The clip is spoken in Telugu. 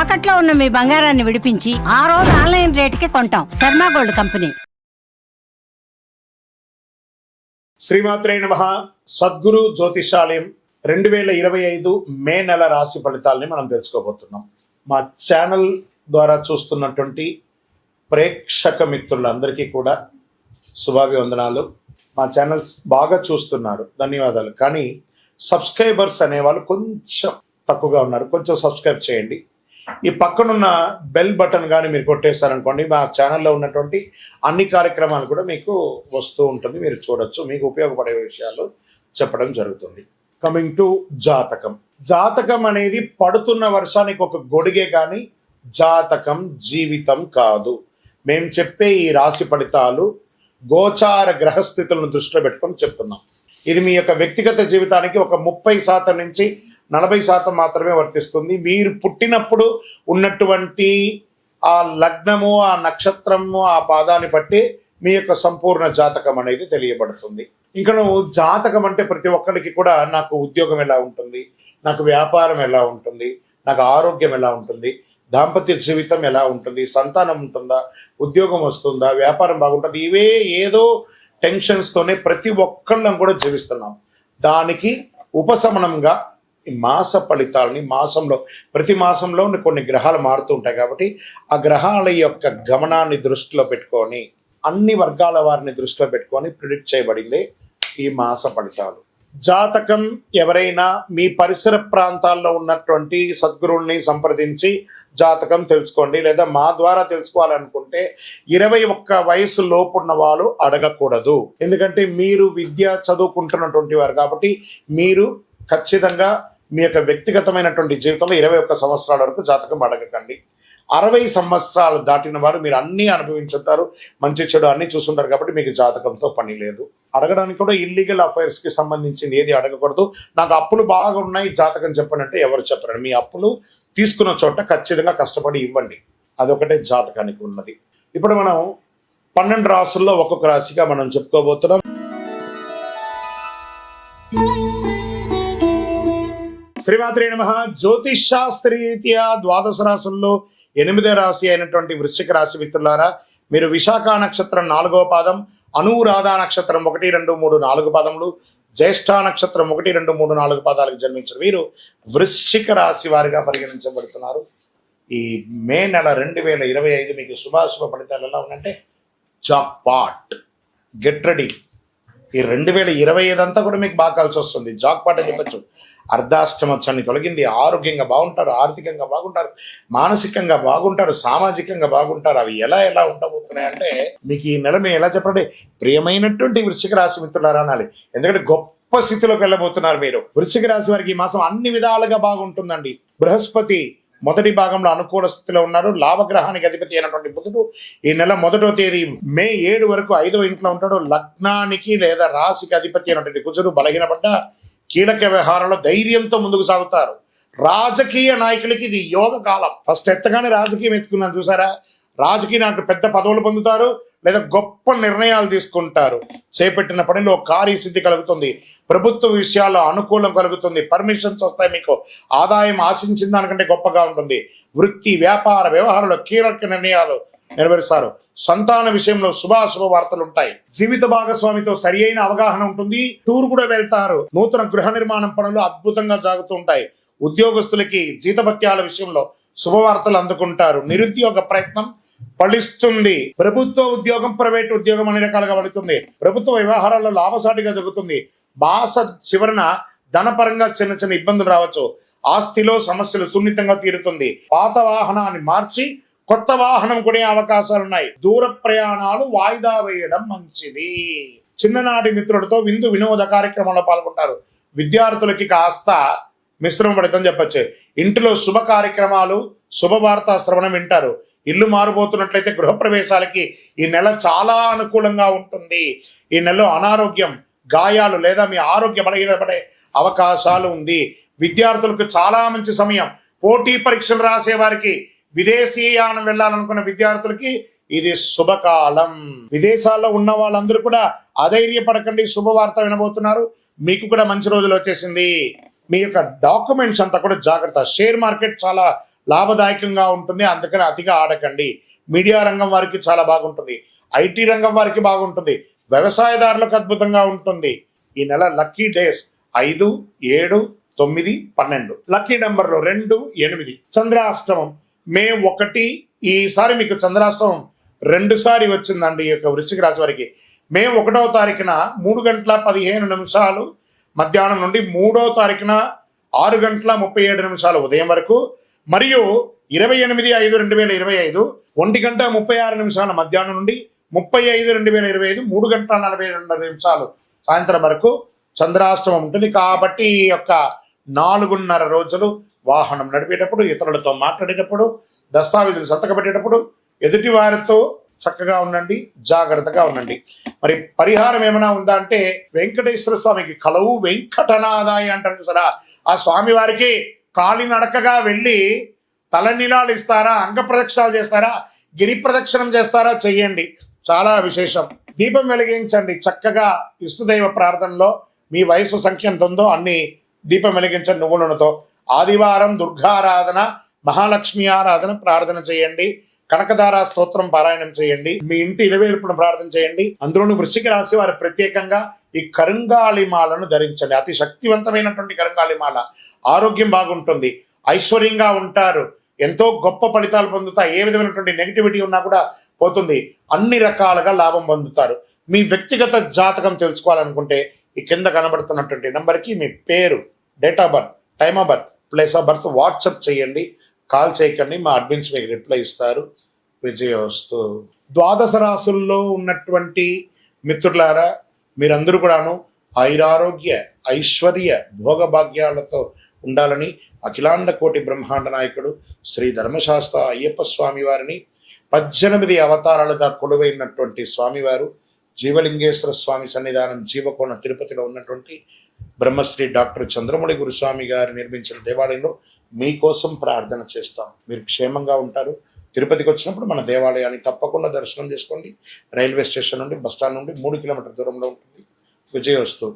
తాకట్లో ఉన్న మీ బంగారాన్ని విడిపించి ఆ రోజు ఆన్లైన్ రేటుకి కొంటాం. Sharma gold company. శ్రీమాత్రే నమః. సద్గురు జ్యోతిషాలయం 2025 మే నెల రాశి ఫలితాలని మనం తెలుసుకోబోతున్నాం. మా ఛానల్ ద్వారా చూస్తున్నటువంటి ప్రేక్షక మిత్రులందరికీ కూడా శుభాభివందనాలు. మా ఛానల్ బాగా చూస్తున్నారు, ధన్యవాదాలు. కానీ సబ్స్క్రైబర్స్ అనేవాళ్ళు కొంచెం తక్కువగా ఉన్నారు. కొంచెం సబ్స్క్రైబ్ చేయండి. ఈ పక్కనున్న బెల్ బటన్ కానీ మీరు కొట్టేశారనుకోండి, మా ఛానల్లో ఉన్నటువంటి అన్ని కార్యక్రమాలు కూడా మీకు వస్తూ ఉంటుంది, మీరు చూడొచ్చు. మీకు ఉపయోగపడే విషయాలు చెప్పడం జరుగుతుంది. కమింగ్ టు జాతకం. జాతకం అనేది పడుతున్న వర్షానికి ఒక గొడుగే కానీ జాతకం జీవితం కాదు. మేము చెప్పే ఈ రాశి ఫలితాలు గోచార గ్రహస్థితులను దృష్టిలో పెట్టుకొని చెప్తున్నాం. ఇది మీ యొక్క వ్యక్తిగత జీవితానికి ఒక 30% నుంచి 40% మాత్రమే వర్తిస్తుంది. మీరు పుట్టినప్పుడు ఉన్నటువంటి ఆ లగ్నము, ఆ నక్షత్రము, ఆ పాదాన్ని బట్టి మీ యొక్క సంపూర్ణ జాతకం అనేది తెలియబడుతుంది. ఇంకా నువ్వు జాతకం అంటే ప్రతి ఒక్కరికి కూడా నాకు ఉద్యోగం ఎలా ఉంటుంది, నాకు వ్యాపారం ఎలా ఉంటుంది, నాకు ఆరోగ్యం ఎలా ఉంటుంది, దాంపత్య జీవితం ఎలా ఉంటుంది, సంతానం ఉంటుందా, ఉద్యోగం వస్తుందా, వ్యాపారం బాగుంటుంది, ఇవే ఏదో టెన్షన్స్తోనే ప్రతి ఒక్కళ్ళం కూడా జీవిస్తున్నాం. దానికి ఉపశమనంగా ఈ మాస ఫలితాలని ప్రతి మాసంలో కొన్ని గ్రహాలు మారుతూ ఉంటాయి కాబట్టి ఆ గ్రహాల యొక్క గమనాన్ని దృష్టిలో పెట్టుకొని అన్ని వర్గాల వారిని దృష్టిలో పెట్టుకొని ప్రిడిక్ట్ చేయబడింది ఈ మాస ఫలితాలు. జాతకం ఎవరైనా మీ పరిసర ప్రాంతాల్లో ఉన్నటువంటి సద్గురువుల్ని సంప్రదించి జాతకం తెలుసుకోండి. లేదా మా ద్వారా తెలుసుకోవాలనుకుంటే 21 వయసు లోపున్న వాళ్ళు అడగకూడదు. ఎందుకంటే మీరు విద్య చదువుకుంటున్నటువంటి వారు కాబట్టి మీరు ఖచ్చితంగా మీ యొక్క వ్యక్తిగతమైనటువంటి జీవితంలో 21 సంవత్సరాల వరకు జాతకం అడగకండి. 60 సంవత్సరాలు దాటిన వారు మీరు అన్నీ అనుభవించుంటారు, మంచి చెడు అన్నీ చూస్తుంటారు కాబట్టి మీకు జాతకంతో పని లేదు. అడగడానికి కూడా ఇల్లీగల్ అఫైర్స్కి సంబంధించింది ఏది అడగకూడదు. నాకు అప్పులు బాగా ఉన్నాయి, జాతకం చెప్పండి అంటే ఎవరు చెప్పరండి. మీ అప్పులు తీసుకున్న చోట ఖచ్చితంగా కష్టపడి ఇవ్వండి, అదొకటే జాతకానికి ఉన్నది. ఇప్పుడు మనం 12 రాసుల్లో ఒక్కొక్క రాశిగా మనం చెప్పుకోబోతున్నాం. శ్రీమాత్రే నమః. జ్యోతిష్ శాస్త్రీరీత్యా ద్వాదశ రాశుల్లో 8వ రాశి అయినటువంటి వృశ్చిక రాశి మిత్రులారా, మీరు విశాఖ నక్షత్రం 4వ పాదం, అనురాధ నక్షత్రం 1, 2, 3, 4 పాదములు, జ్యేష్ఠ నక్షత్రం 1, 2, 3, 4 పాదాలకు జన్మించిన వీరు వృశ్చిక రాశి వారిగా పరిగణించబడుతున్నారు. ఈ మే నెల 2025 మీకు శుభాశుభ ఫలితాలు ఎలా ఉన్నాయంటే జాక్ పాట్, గెట్ రెడీ. ఈ 2025 అంతా కూడా మీకు బాగా కలిసి వస్తుంది. జాక్ పాట్ అని చెప్పచ్చు. అర్ధాష్టమత్సాన్ని తొలగింది. ఆరోగ్యంగా బాగుంటారు, ఆర్థికంగా బాగుంటారు, మానసికంగా బాగుంటారు, సామాజికంగా బాగుంటారు. అవి ఎలా ఉండబోతున్నాయంటే మీకు ఈ నెల మేము ఎలా చెప్పండి, ప్రియమైనటువంటి వృశ్చిక రాశి మిత్రులారా అనాలి. ఎందుకంటే గొప్ప స్థితిలోకి వెళ్ళబోతున్నారు మీరు. వృశ్చిక రాశి వారికి ఈ మాసం అన్ని విధాలుగా బాగుంటుందండి. బృహస్పతి మొదటి భాగంలో అనుకూల స్థితిలో ఉన్నారు. లాభగ్రహానికి అధిపతి అయినటువంటి బుధుడు ఈ నెల 1వ తేదీ మే 7 వరకు 5వ ఇంట్లో ఉంటాడు. లగ్నానికి లేదా రాశికి అధిపతి అయినటువంటి కుజుడు బలహీనపడ్డ కీలక వ్యవహారంలో ధైర్యంతో ముందుకు సాగుతారు. రాజకీయ నాయకులకి ఇది యోగ కాలం. ఫస్ట్ ఎత్తగానే రాజకీయం ఎత్తుకున్నాను చూసారా. రాజకీయ నాయకులు పెద్ద పదవులు పొందుతారు లేదా గొప్ప నిర్ణయాలు తీసుకుంటారు. చేపట్టిన పనిలో కార్యసిద్ధి కలుగుతుంది. ప్రభుత్వ విషయాల్లో అనుకూలం కలుగుతుంది. పర్మిషన్స్ వస్తాయి. మీకు ఆదాయం ఆశించిన దానికంటే గొప్పగా ఉంటుంది. వృత్తి వ్యాపార వ్యవహారంలో కీలక నిర్ణయాలు నెరవేరుస్తారు. సంతాన విషయంలో శుభాశుభ వార్తలు ఉంటాయి. జీవిత భాగస్వామితో సరి అయిన అవగాహన ఉంటుంది. టూర్ కూడా వెళ్తారు. నూతన గృహ నిర్మాణం పనులు అద్భుతంగా సాగుతూ ఉంటాయి. ఉద్యోగస్తులకి జీతభత్యాల విషయంలో శుభవార్తలు అందుకుంటారు. నిరుద్యోగ ప్రయత్నం ఫలిస్తుంది. ప్రభుత్వ ఉద్యోగం, ప్రైవేట్ ఉద్యోగం అనే రకాలుగా పడుతుంది. ప్రభుత్వ వ్యవహారాల్లో లాభసాటిగా జరుగుతుంది. మాస చివరన ధనపరంగా చిన్న ఇబ్బందులు రావచ్చు. ఆస్తిలో సమస్యలు సున్నితంగా తీరుతుంది. పాత వాహనాన్ని మార్చి కొత్త వాహనం కొనే అవకాశాలున్నాయి. దూర ప్రయాణాలు వాయిదా వేయడం మంచిది. చిన్ననాటి మిత్రులతో విందు వినోద కార్యక్రమంలో పాల్గొంటారు. విద్యార్థులకి కాస్త మిశ్రమ ఫలితం చెప్పచ్చు. ఇంటిలో శుభ కార్యక్రమాలు, శుభవార్తా శ్రవణం వింటారు. ఇల్లు మారుబోతున్నట్లయితే గృహప్రవేశాలకి ఈ నెల చాలా అనుకూలంగా ఉంటుంది. ఈ నెలలో అనారోగ్యం, గాయాలు లేదా మీ ఆరోగ్య బలహీనపడే అవకాశాలు ఉంది. విద్యార్థులకు చాలా మంచి సమయం. పోటీ పరీక్షలు రాసే వారికి, విదేశీయానం వెళ్ళాలనుకున్న విద్యార్థులకి ఇది శుభకాలం. విదేశాల్లో ఉన్న వాళ్ళందరూ కూడా అధైర్యపడకండి, శుభవార్త వినబోతున్నారు. మీకు కూడా మంచి రోజులు వచ్చేసింది. మీ యొక్క డాక్యుమెంట్స్ అంతా కూడా జాగ్రత్త. షేర్ మార్కెట్ చాలా లాభదాయకంగా ఉంటుంది, అందుకని అతిగా ఆడకండి. మీడియా రంగం వారికి చాలా బాగుంటుంది, ఐటీ రంగం వారికి బాగుంటుంది, వ్యవసాయదారులకు అద్భుతంగా ఉంటుంది. ఈ నెల లక్కీ డేస్ 5, 7, 9, 12. లక్కీ నెంబర్లు 2, 8. చంద్రాష్టమం మే 1. ఈసారి మీకు చంద్రాష్టమం 2 సారి వచ్చిందండి ఈ యొక్క వృశ్చిక రాశి వారికి. మే 1వ తారీఖున 3:15 మధ్యాహ్నం నుండి 3వ తారీఖున 6:37 ఉదయం వరకు, మరియు 28/5/2025 1:36 మధ్యాహ్నం నుండి 30/5/2025 3:42 సాయంత్రం వరకు చంద్రాష్టమం ఉంటుంది. కాబట్టి ఈ యొక్క 4.5 రోజులు వాహనం నడిపేటప్పుడు, ఇతరులతో మాట్లాడేటప్పుడు, దస్తావేజులు సంతకం పెట్టేటప్పుడు ఎదుటి వారితో చక్కగా ఉండండి, జాగ్రత్తగా ఉండండి. మరి పరిహారం ఏమైనా ఉందా అంటే, వెంకటేశ్వర స్వామికి కలవు వెంకటనాదాయ అంటారు సరే, ఆ స్వామి వారికి కాలినడకగా వెళ్ళి తలనీలాలు ఇస్తారా, అంగ ప్రదక్షిణాలు చేస్తారా, గిరి ప్రదక్షిణం చేస్తారా, చెయ్యండి, చాలా విశేషం. దీపం వెలిగించండి చక్కగా. ఇష్టదైవ ప్రార్థనలో మీ వయసు సంఖ్య ఎంత ఉందో అన్ని దీపం వెలిగించండి నువ్వుల నూనెతో. ఆదివారం దుర్గారాధన, మహాలక్ష్మి ఆరాధన ప్రార్థన చేయండి. కనకదార స్తోత్రం పారాయణం చేయండి. మీ ఇంటి ఇలవేల్పును ప్రార్థన చేయండి. అందులోని వృశ్చిక రాశి వారు ప్రత్యేకంగా ఈ కరుంగాళిమాలను ధరించండి. అతి శక్తివంతమైనటువంటి కరుంగాళిమాల. ఆరోగ్యం బాగుంటుంది, ఐశ్వర్యంగా ఉంటారు, ఎంతో గొప్ప ఫలితాలు పొందుతారు. ఏ విధమైనటువంటి నెగిటివిటీ ఉన్నా కూడా పోతుంది, అన్ని రకాలుగా లాభం పొందుతారు. మీ వ్యక్తిగత జాతకం తెలుసుకోవాలనుకుంటే ఈ కింద కనబడుతున్నటువంటి నెంబర్కి మీ పేరు, date of birth, time of birth, place of birth WhatsApp చేయండి. కాల్ చేయకండి, మా అడ్మిన్స్ మీకు రిప్లై ఇస్తారు. విజయోస్తు. ద్వాదశ రాశుల్లో ఉన్నటువంటి మిత్రులారా, మీరందరూ కూడాను ఆయురారోగ్య ఐశ్వర్య భోగభాగ్యాలతో ఉండాలని అఖిలాండ కోటి బ్రహ్మాండ నాయకుడు శ్రీ ధర్మశాస్త్ర అయ్యప్ప స్వామి వారిని 18 అవతారాలుగా కొలువైనటువంటి స్వామివారు జీవలింగేశ్వర స్వామి సన్నిధానం జీవకోణ తిరుపతిలో ఉన్నటువంటి బ్రహ్మశ్రీ డాక్టర్ చంద్రమౌళి గురుస్వామి గారు నిర్మించిన దేవాలయంలో మీకోసం ప్రార్థన చేస్తాం. మీరు క్షేమంగా ఉంటారు. తిరుపతికి వచ్చినప్పుడు మన దేవాలయాన్ని తప్పకుండా దర్శనం చేసుకోండి. రైల్వే స్టేషన్ నుండి, బస్టాండ్ నుండి 3 కిలోమీటర్ల దూరంలో ఉంటుంది. విజయోస్తు.